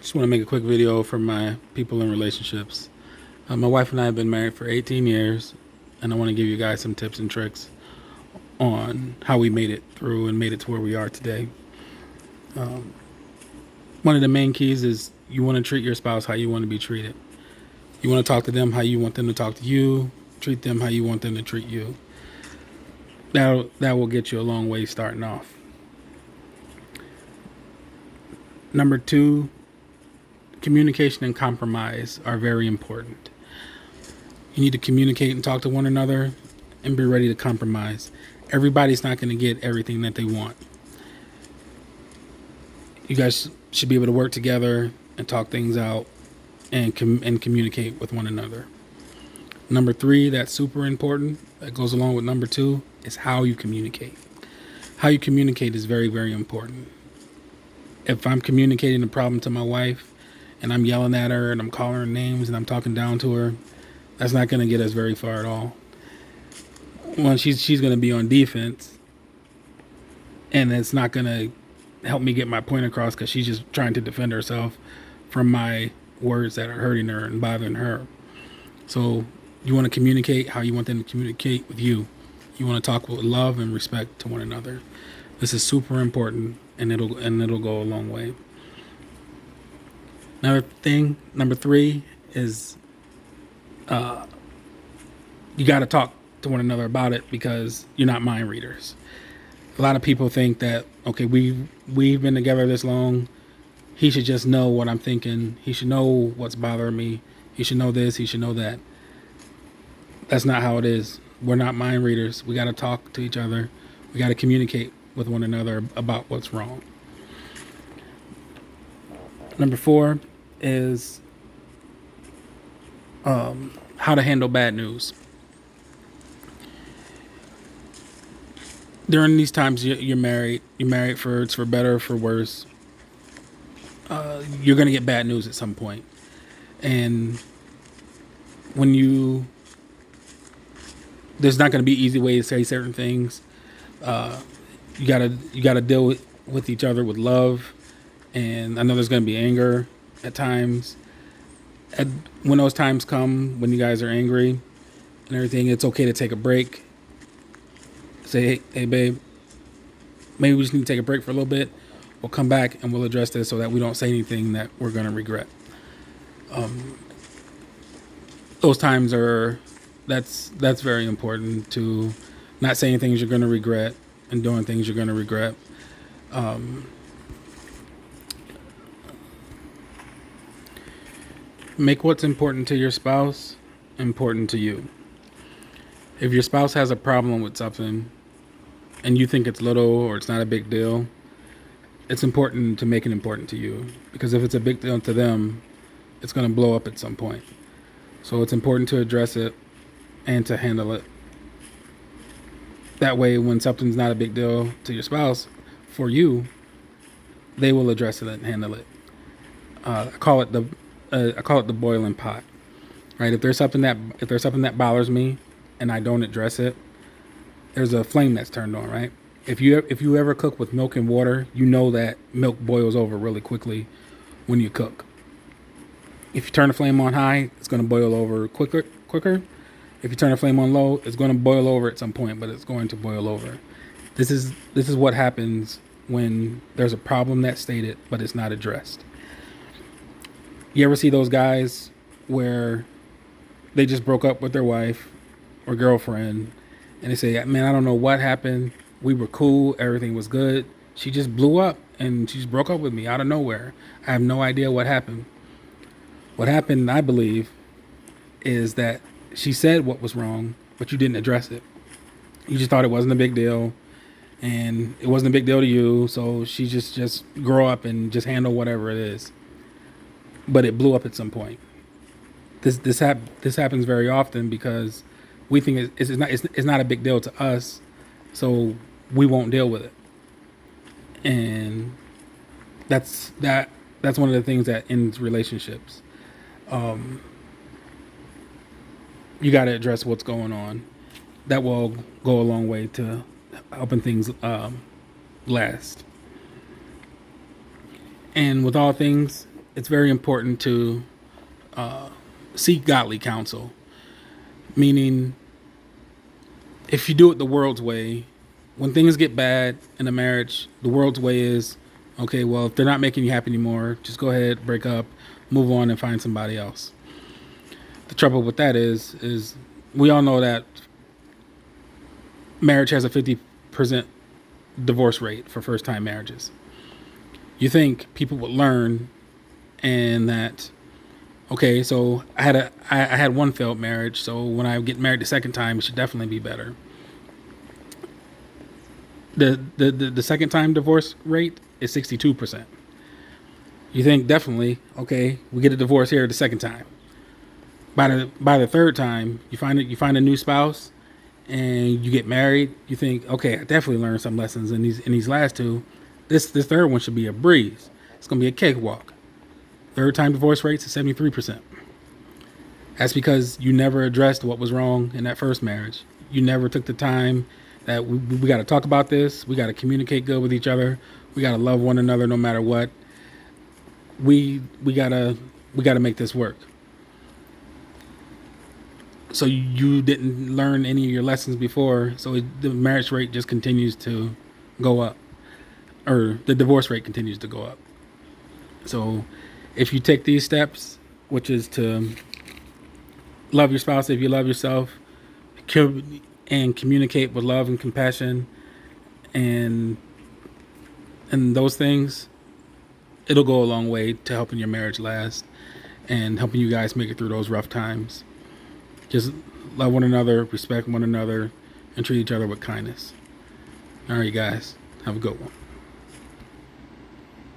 Just want to make a quick video for my people in relationships. My wife and I have been married for 18 years, and I want to give you guys some tips and tricks on how we made it through and made it to where we are today. One of the main keys is you want to treat your spouse how you want to be treated. You want to talk to them how you want them to talk to you, treat them how you want them to treat you. That will get you a long way starting off. Number two, communication and compromise are very important. You need to communicate and talk to one another and be ready to compromise. Everybody's not going to get everything that they want. You guys should be able to work together and talk things out and communicate with one another. Number three, that's super important, that goes along with number two, is how you communicate. How you communicate is very, very important. If I'm communicating a problem to my wife and I'm yelling at her and I'm calling her names and I'm talking down to her, that's not going to get us very far at all. Well, she's going to be on defense, and it's not going to help me get my point across because she's just trying to defend herself from my words that are hurting her and bothering her. So you want to communicate how you want them to communicate with you. You want to talk with love and respect to one another. This is super important, and it'll go a long way. Another thing, number three, is you got to talk to one another about it because you're not mind readers. A lot of people think that, okay, we've been together this long, he should just know what I'm thinking. He should know what's bothering me. He should know this. He should know that. That's not how it is. We're not mind readers. We got to talk to each other. We got to communicate with one another about what's wrong. Number four is how to handle bad news. During these times you're married for it's for better or for worse. You're gonna get bad news at some point, and there's not gonna be easy way to say certain things. You gotta deal with each other with love, and I know there's gonna be anger at times. And when those times come, when you guys are angry and everything, it's okay to take a break. Say, hey, babe, maybe we just need to take a break for a little bit. We'll come back and we'll address this so that we don't say anything that we're going to regret. Those times that's very important, to not saying things you're going to regret and doing things you're going to regret. Make what's important to your spouse important to you. If your spouse has a problem with something and you think it's little or it's not a big deal, it's important to make it important to you, because if it's a big deal to them, it's going to blow up at some point. So it's important to address it and to handle it. That way, when something's not a big deal to your spouse, for you, they will address it and handle it. I call it the boiling pot, right? If there's something that bothers me and I don't address it, there's a flame that's turned on, right? If you ever cook with milk and water, you know that milk boils over really quickly when you cook. If you turn the flame on high, it's going to boil over quicker. If you turn the flame on low, it's going to boil over at some point, but it's going to boil over. This is what happens when there's a problem that's stated but it's not addressed. You ever see those guys where they just broke up with their wife or girlfriend and they say, man, I don't know what happened. We were cool. Everything was good. She just blew up and she just broke up with me out of nowhere. I have no idea what happened. What happened, I believe, is that she said what was wrong, but you didn't address it. You just thought it wasn't a big deal, and it wasn't a big deal to you. So she just grow up and just handle whatever it is. But it blew up at some point. This happens very often because we think it's not a big deal to us, so we won't deal with it. And that's one of the things that ends relationships. You got to address what's going on. That will go a long way to helping things last. And with all things, it's very important to seek godly counsel. Meaning, if you do it the world's way, when things get bad in a marriage, the world's way is, okay, well, if they're not making you happy anymore, just go ahead, break up, move on, and find somebody else. The trouble with that is we all know that marriage has a 50% divorce rate for first-time marriages. You think people would learn, and that, okay, so I had one failed marriage, so when I get married the second time, it should definitely be better. The second time divorce rate is 62%. You think definitely, okay, we get a divorce here the second time. By the third time, you find a new spouse, and you get married. You think, okay, I definitely learned some lessons in these last two. This third one should be a breeze. It's gonna be a cakewalk. Third time divorce rates is 73%. That's because you never addressed what was wrong in that first marriage. You never took the time that we got to talk about this. We got to communicate good with each other. We got to love one another no matter what. We gotta make this work. So you didn't learn any of your lessons before, so the marriage rate just continues to go up, or the divorce rate continues to go up. So if you take these steps, which is to love your spouse if you love yourself, and communicate with love and compassion, and those things, it'll go a long way to helping your marriage last and helping you guys make it through those rough times. Just love one another, respect one another, and treat each other with kindness. All right, guys, have a good one.